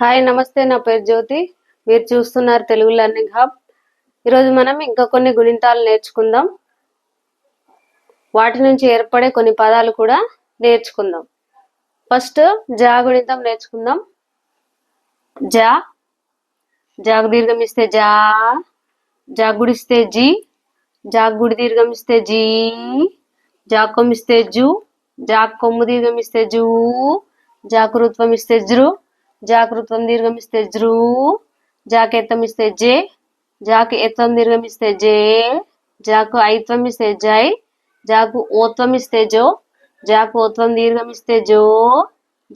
Hi నమస్తే, నా పేరు జ్యోతి. మీరు చూస్తున్నారు తెలుగు లెర్నింగ్ హబ్. ఈరోజు మనం ఇంకా కొన్ని గుణింతాలు నేర్చుకుందాం. వాటి నుంచి ఏర్పడే కొన్ని పదాలు కూడా నేర్చుకుందాం. ఫస్ట్ జా గుణింతం నేర్చుకుందాం. జా, జాకు దీర్ఘం ఇస్తే జా, జాకు గుడిస్తే జీ, జాకు గుడి దీర్ఘం ఇస్తే జీ, జాకు కొమ్ము ఇస్తే జూ, జాకు కొమ్ము దీర్ఘం ఇస్తే జూ, జాకు రుత్వం ఇస్తే జృ, జాకృత్వం దీర్ఘం ఇస్తే జృ, జాకేత్వం ఇస్తే జే, జాకు ఎత్వం దీర్ఘం ఇస్తే జే, జాకు ఐత్వం ఇస్తే జై, జాకు ఓత్వం ఇస్తే జో, జాకు ఓత్వం దీర్ఘం ఇస్తే జో,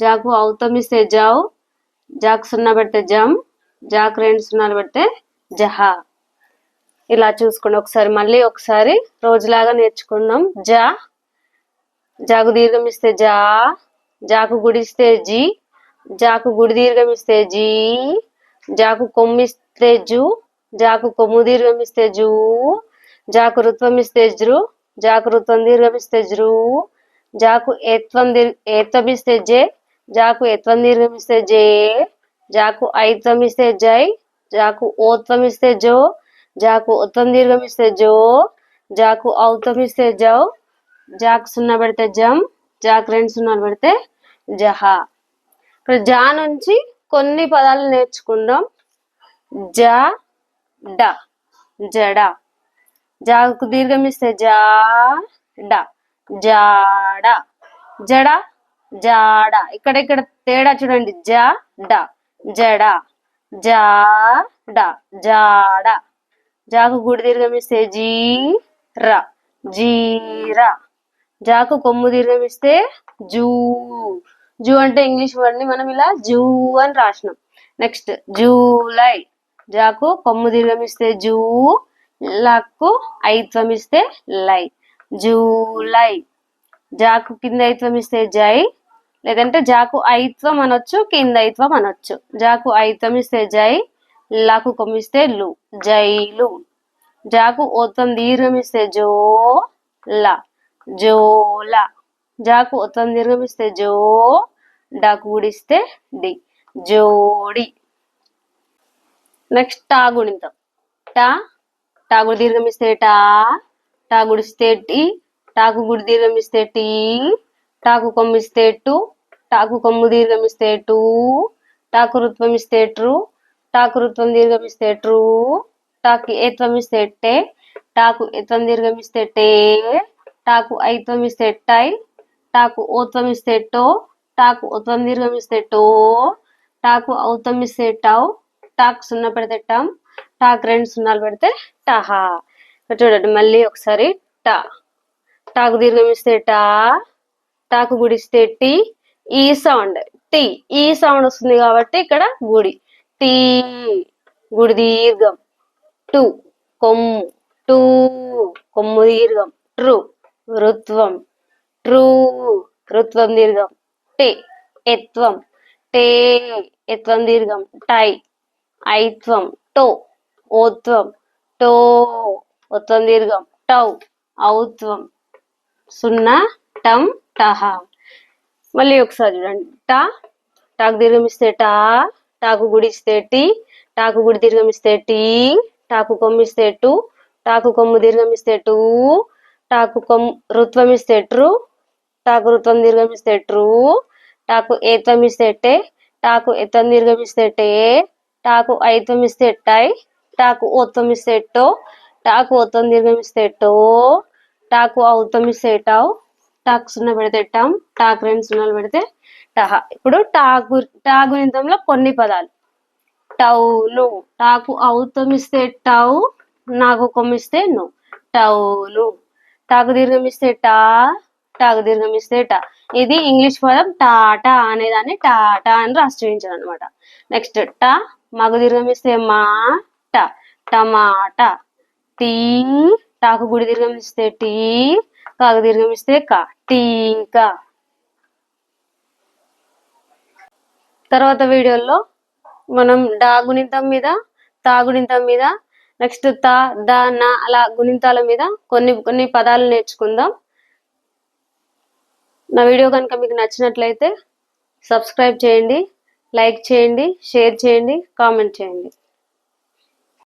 జాకు ఔత్వం ఇస్తే జౌ, జాకు సున్నా పెడితే జం, జాకు రెండు సున్నాలు పెడితే జహా. ఇలా చూసుకోండి. మళ్ళీ ఒకసారి రోజులాగా నేర్చుకుందాం. జా, జాకు దీర్ఘం ఇస్తే జా, జాకు గుడిస్తే జీ, జాకు గుడి దీర్ఘం ఇస్తే జీ, జాకు కొమ్ము ఇస్తే జూ, జాకు కొమ్ము దీర్ఘం ఇస్తే జూ, జాకు రుత్వం ఇస్తే జృ, జాకు రుత్వం దీర్ఘం ఇస్తే జృ, జాకు ఏత్వం ఇస్తే జే, జాకు ఎత్వం దీర్ఘం ఇస్తే జే, జాకు ఐత్వం ఇస్తే జై, జాకు ఓత్వం ఇస్తే జో, జాకు ఒత్వం దీర్ఘం ఇస్తే జో, జాకు ఔత్వం ఇస్తే జౌ, జాకు సున్నా పెడితే జం, జాకు రెండు సున్నాలు పెడితే జహా. ఇక్కడ జా నుంచి కొన్ని పదాలు నేర్చుకుందాం. జా డ, జడ, జాకు దీర్ఘం ఇస్తే జా డ, జాడ, జడ, జాడ. ఇక్కడ తేడా చూడండి. జా డ, జడ, జాడ, జాడ. జాకు గుడి దీర్ఘం ఇస్తే జీ ర, జీర, జాకు కొమ్ము దీర్ఘం ఇస్తే జూ, జూ అంటే ఇంగ్లీష్ వర్డ్ ని మనం ఇలా జూ అని రాసినాం. నెక్స్ట్ జూలై, జాకు కొమ్ము దీర్ఘం ఇస్తే జూ, లకు ఐత్వం ఇస్తే లై, జూలై. జాకు కింద ఐత్వం ఇస్తే జై, లేదంటే జాకు ఐత్వం అనొచ్చు, కింద ఐత్వం అనొచ్చు. జాకు ఐత్వం ఇస్తే జై, లకు కొమ్ము ఇస్తే లు, జైలు. జాకు ఓత్వం దీర్ఘం ఇస్తే జో ల, జోల, జాకు ఓత్వం దీర్ఘం ఇస్తే జో, డాకు గుడిస్తే డి, జోడి. నెక్స్ట్ టా గుణింతం. టా, టాకు దీర్ఘం ఇస్తే టా, టా గుడిస్తే టి, టాకు గుడి దీర్ఘం ఇస్తే టీ, టాకు కొమ్ము ఇస్తే టు, టాకు కొమ్ము దీర్ఘం ఇస్తే టూ, టాకు రుత్వం ఇస్తే ట్రు, టాకు రుత్వం దీర్ఘం ఇస్తే ట్రూ, టాకు ఏత్వం ఇస్తే టే, టాకు ఏత్వం దీర్ఘం ఇస్తే టే, టాకు ఐత్వం ఇస్తే టై, టాకు ఓత్వం ఇస్తే టో, టాకు ఓత్వం దీర్ఘం ఇస్తే టో, టాకు ఔత్వం ఇస్తే టౌ, టాకు సున్నా పెడితే టం, టాకు రెండు సున్నాలు పెడితే టహా. చూడండి మళ్ళీ ఒకసారి. టా, టాకు దీర్ఘం ఇస్తే టా, టాకు గుడిస్తే టీ, ఈ సౌండ్ టీ, ఈ సౌండ్ వస్తుంది కాబట్టి ఇక్కడ గుడి, టీ. గుడి దీర్ఘం టు, కొమ్ము, టూ, కొమ్ము దీర్ఘం, ట్రు, రుత్వం, ట్రూ, రుత్వం దీర్ఘం, టే, ఎత్వం, టే, ఎత్వం దీర్ఘం, టై, ఐత్వం, టో, ఓత్వం, టో, ఒత్వం దీర్ఘం, టౌ, ఔత్వం, సున్నా, టం, టహా. మళ్ళీ ఒకసారి చూడండి. టా, టాకు దీర్ఘం ఇస్తే టా, టాకు గుడిస్తే టీ, టాకు గుడి దీర్ఘం ఇస్తే టీ, టాకు కొమ్ము ఇస్తే టు, టాకు కొమ్ము దీర్ఘం ఇస్తే టూ, టాకు కొమ్ము రుత్వం ఇస్తే ట్రు, టాకు రుత్వం దీర్ఘం ఇస్తే ట్రూ, టాకు ఏత్వం ఇస్తే టే, టాకు ఎత్వం దీర్ఘం ఇస్తే టే, టాకు ఐత్వం ఇస్తే టై, టాకు ఓత్వం ఇస్తే టో, టాకు ఓత్వం దీర్ఘం ఇస్తే టో, టాకు ఔత్వం ఇస్తే టౌ, టాకు సున్నా పెడితే టం, టాకు రెండు సున్నాలు పెడితే టహ. ఇప్పుడు టా గుణింతంలో కొన్ని పదాలు. టౌను, టాకు ఔత్వం ఇస్తే టౌ, నాకు కొమ్మిస్తే ను, టౌను. టాకు దీర్ఘం ఇస్తే టా, టాకు దీర్ఘం ఇస్తే టా. ఇది ఇంగ్లీష్ పదం టాటా అనేదాన్ని టాటా అని రాసి చూపించాను అనమాట. నెక్స్ట్ టా, మగ దీర్ఘం ఇస్తే మా, టా, టమాటా. టీ, టాకు గుడి దీర్ఘం ఇస్తే టీ, కాకు దీర్ఘం ఇస్తే కా, టీకా. తర్వాత వీడియోలో మనం డా గుణింతం మీద, తా గుణింతం మీద, నెక్స్ట్ తా, ద, నా అలా గుణింతాల మీద కొన్ని పదాలు నేర్చుకుందాం. నా వీడియో కనుక మీకు నచ్చినట్లయితే సబ్స్క్రైబ్ చేయండి, లైక్ చేయండి, షేర్ చేయండి, కామెంట్ చేయండి.